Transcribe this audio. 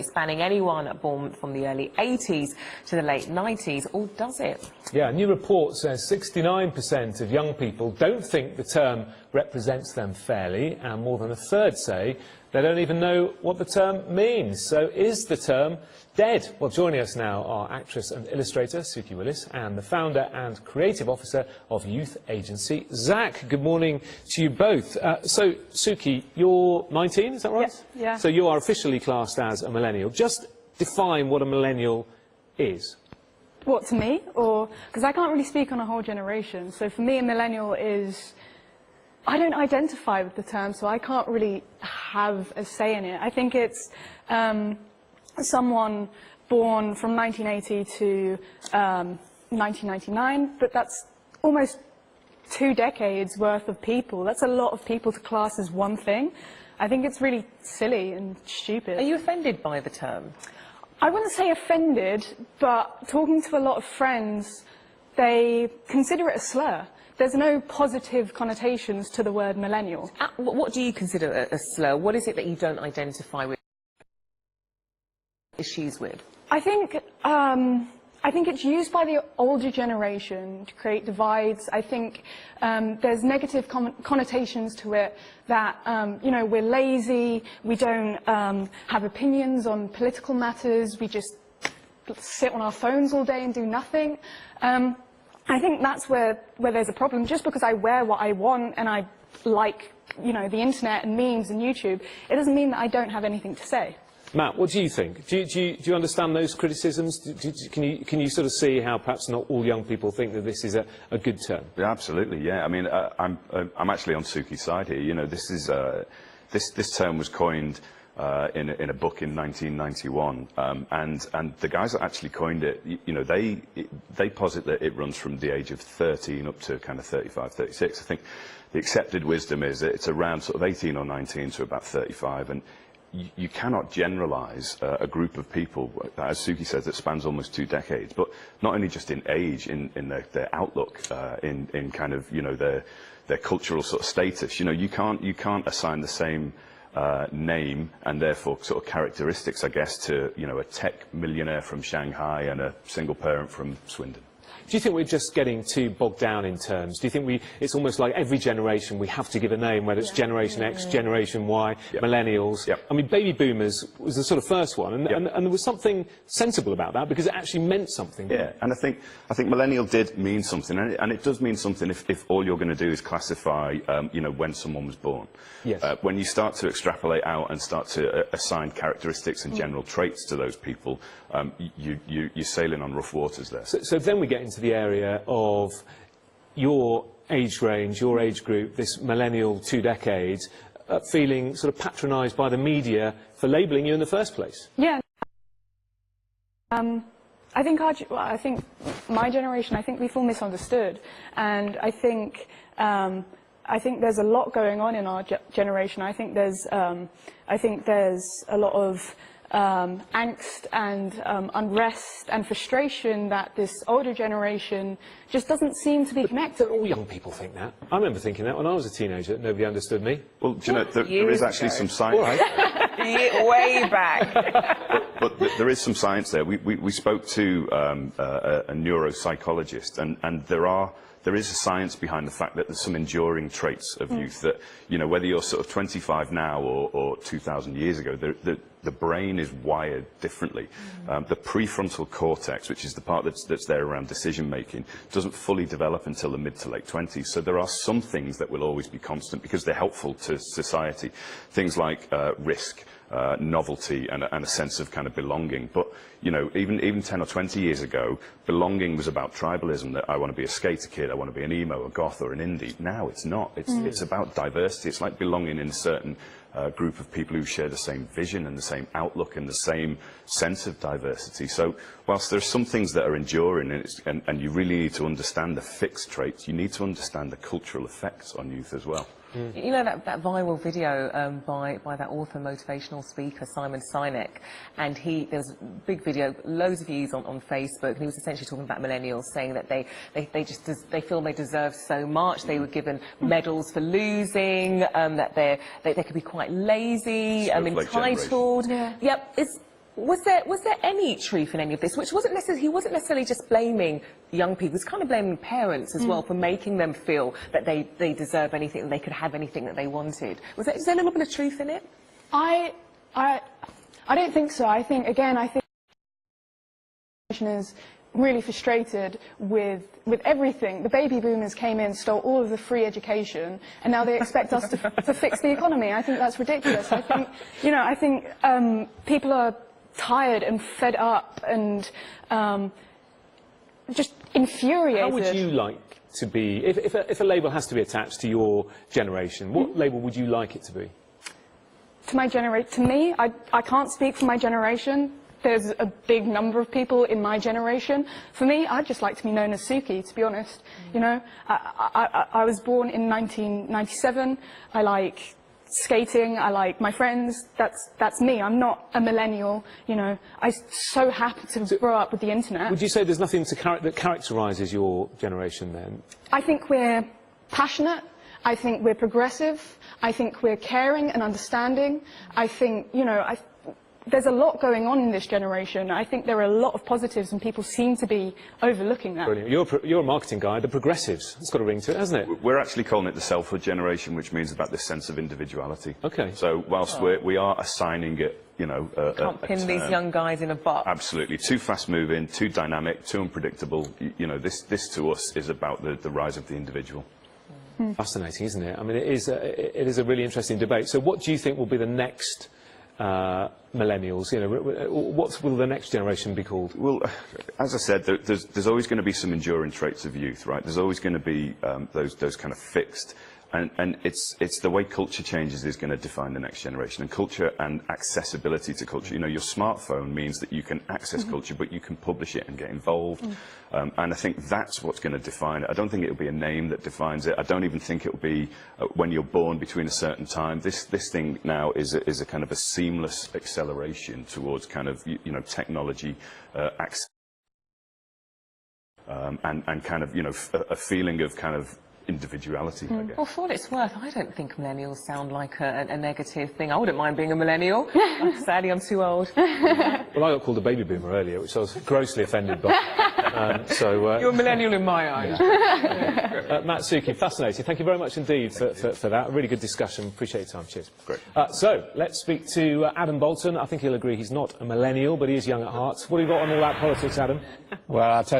spanning anyone born from the early 80s to the late 90s, or does it? Yeah, a new report says 69% of young people don't think the term represents them fairly, and more than a third say they don't even know what the term means. So is the term dead? Well, joining us now are actress and illustrator Sukey Willis and the founder and creative officer of youth agency ZAK. Good morning to you both. So, Sukey, you're 19, is that right? Yeah. So you are officially classed as a millennial. Just define what a millennial is. What, to me? Or because I can't really speak on a whole generation. So for me, a millennial is... I don't identify with the term, so I can't really have a say in it. I think it's someone born from 1980 to 1999, but that's almost 2 decades worth of people. That's a lot of people to class as one thing. I think it's really silly and stupid. Are you offended by the term? I wouldn't say offended, but talking to a lot of friends, they consider it a slur. There's no positive connotations to the word millennial. What do you consider a slur? What is it that you don't identify with, issues with? I think it's used by the older generation to create divides. I think there's negative connotations to it that, you know, we're lazy, we don't have opinions on political matters, we just sit on our phones all day and do nothing. I think that's where there's a problem. Just because I wear what I want and I like, you know, the internet and memes and YouTube, it doesn't mean that I don't have anything to say. Matt, what do you think? Do you understand those criticisms? Can you sort of see how perhaps not all young people think that this is a good term? Yeah, absolutely, yeah. I mean, I'm actually on Sukey's side here. You know, this term was coined in a book in 1991, and the guys that actually coined it, you know, they posit that it runs from the age of 13 up to kind of 35, 36. I think the accepted wisdom is that it's around sort of 18 or 19 to about 35, and you cannot generalise a group of people, as Sukey says, that spans almost 2 decades, but not only just in age, in their outlook, in kind of, you know, their cultural sort of status. You know, you can't assign the same name and therefore sort of characteristics, I guess, to, you know, a tech millionaire from Shanghai and a single parent from Swindon. Do you think we're just getting too bogged down in terms? Do you think it's almost like every generation we have to give a name, whether it's Generation X, Generation Y, millennials? I mean, baby boomers was the sort of first one, and there was something sensible about that because it actually meant something. Yeah, and I think millennial did mean something, and it does mean something if all you're going to do is classify, you know, when someone was born. Yes. When you start to extrapolate out and start to assign characteristics and general traits to those people, you're sailing on rough waters there. So then we get into the area of your age range, your age group, this millennial 2 decades, feeling sort of patronised by the media for labelling you in the first place. Yeah. I think my generation, I think we feel misunderstood, and I think there's a lot going on in our generation. I think there's a lot of angst and unrest and frustration that this older generation just doesn't seem to be connected. All young people think that. I remember thinking that when I was a teenager, that nobody understood me. Well, do you know, there is actually some science. Way back. But there is some science there. We spoke to a neuropsychologist, and there is a science behind the fact that there's some enduring traits of youth that, you know, whether you're sort of 25 now or 2,000 years ago, the brain is wired differently. The prefrontal cortex, which is the part that's there around decision making, doesn't fully develop until the mid to late 20s. So there are some things that will always be constant because they're helpful to society. Things like risk, novelty, and a sense of kind of belonging. But, you know, even 10 or 20 years ago, belonging was about tribalism, that I want to be a skater kid, I want to be an emo, a goth, or an indie. Now it's not. It's about diversity. It's like belonging in a certain group of people who share the same vision and the same outlook and the same sense of diversity. So whilst there's some things that are enduring, and you really need to understand the fixed traits, you need to understand the cultural effects on youth as well. You know that viral video by that author, motivational speaker, Simon Sinek, and there was a big video, loads of views on Facebook, and he was essentially talking about millennials, saying that they feel they deserve so much, they were given medals for losing, that they could be quite lazy, entitled. Yeah. Yep, Was there any truth in any of this? Which wasn't necessarily, he wasn't necessarily just blaming young people, he was kind of blaming parents as well for making them feel that they deserve anything, that they could have anything that they wanted. Is there a little bit of truth in it? I don't think so. I think is really frustrated with everything. The baby boomers came in, stole all of the free education, and now they expect us to fix the economy. I think that's ridiculous. I think, I think people are tired and fed up and just infuriated. How would you like to be, if a label has to be attached to your generation, what label would you like it to be? To me, I can't speak for my generation. There's a big number of people in my generation. For me, I'd just like to be known as Sukey, to be honest. I was born in 1997. I like skating. I like my friends. That's me. I'm not a millennial. I so happen to grow up with the internet. Would you say there's nothing that characterises your generation then? I think we're passionate. I think we're progressive. I think we're caring and understanding. I think, there's a lot going on in this generation. I think there are a lot of positives, and people seem to be overlooking that. Brilliant. You're a marketing guy. The progressives. It's got a ring to it, hasn't it? We're actually calling it the selfhood generation, which means about this sense of individuality. Okay. So whilst we are assigning it, can't pin these young guys in a box. Absolutely. Too fast-moving, too dynamic, too unpredictable. This to us is about the rise of the individual. Fascinating, isn't it? I mean, it is a really interesting debate. So what do you think will be the next millennials? What will the next generation be called? Well, as I said, there's always going to be some enduring traits of youth, right? There's always going to be those kind of fixed. And it's the way culture changes is going to define the next generation. And culture and accessibility to culture. Your smartphone means that you can access culture, but you can publish it and get involved. And I think that's what's going to define it. I don't think it'll be a name that defines it. I don't even think it'll be when you're born between a certain time. This thing now is a kind of a seamless acceleration towards kind of, technology, access, and kind of, a feeling of kind of individuality, I guess. Well, for what it's worth, I don't think millennials sound like a negative thing. I wouldn't mind being a millennial. Sadly, I'm too old. Well, I got called a baby boomer earlier, which I was grossly offended by. You're a millennial in my eyes. Yeah. Matt, Sukey, fascinating. Thank you very much indeed for that. A really good discussion. Appreciate your time. Cheers. Great. So, let's speak to Adam Bolton. I think he'll agree he's not a millennial, but he is young at heart. What have you got on all that politics, Adam? Well, I'll tell you